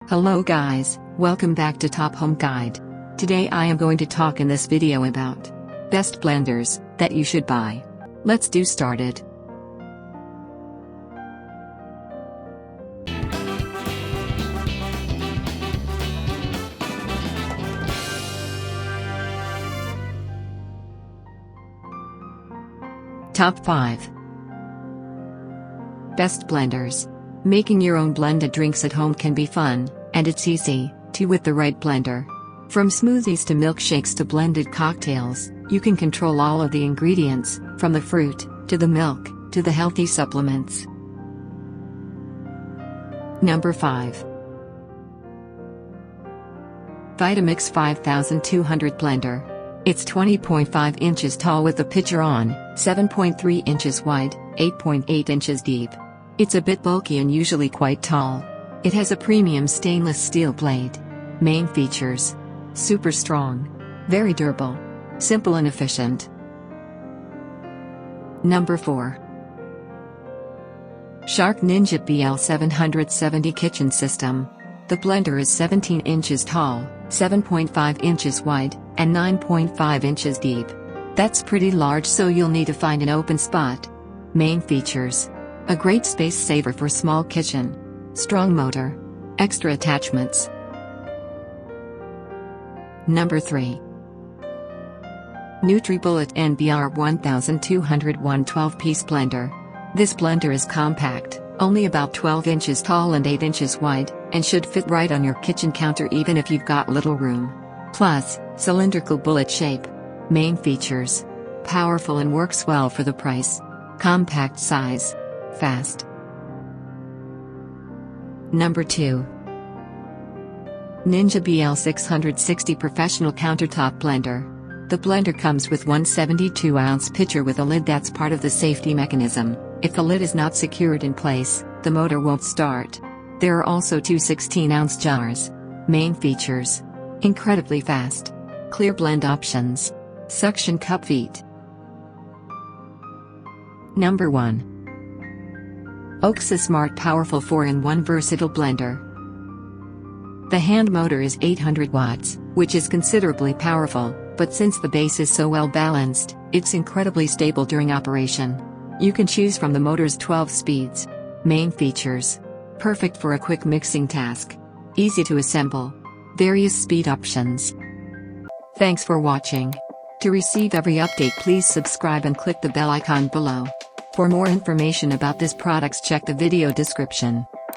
Hello guys, welcome back to Top Home Guide. Today I am going to talk in this video about best blenders that you should buy. Let's do started. Top 5 Best blenders. Making your own blended drinks at home can be fun, and it's easy, too, with the right blender. From smoothies to milkshakes to blended cocktails, you can control all of the ingredients, from the fruit, to the milk, to the healthy supplements. Number 5 Vitamix 5200 Blender. It's 20.5 inches tall with a pitcher on, 7.3 inches wide, 8.8 inches deep. It's a bit bulky and usually quite tall. It has a premium stainless steel blade. Main features: super strong, very durable, simple and efficient. Number 4 Shark Ninja BL770 Kitchen System. The blender is 17 inches tall, 7.5 inches wide, and 9.5 inches deep. That's pretty large, so you'll need to find an open spot. Main features: a great space saver for small kitchen, strong motor, extra attachments. Number 3 NutriBullet NBR 1201 12-piece blender. This blender is compact, only about 12 inches tall and 8 inches wide, and should fit right on your kitchen counter even if you've got little room. Plus, cylindrical bullet shape. Main features: powerful and works well for the price. Compact size. Fast. Number 2 Ninja BL660 Professional Countertop Blender. The blender comes with one 72-ounce pitcher with a lid that's part of the safety mechanism. If the lid is not secured in place, the motor won't start. There are also two 16-ounce jars. Main features: incredibly fast, clear blend options, suction cup feet. Number 1 Oxa Smart Powerful 4-in-1 Versatile Blender. The hand motor is 800 watts, which is considerably powerful, but since the base is so well balanced, it's incredibly stable during operation. You can choose from the motor's 12 speeds. Main features: perfect for a quick mixing task, easy to assemble, various speed options. Thanks for watching. To receive every update, please subscribe and click the bell icon below. For more information about this products, check the video description.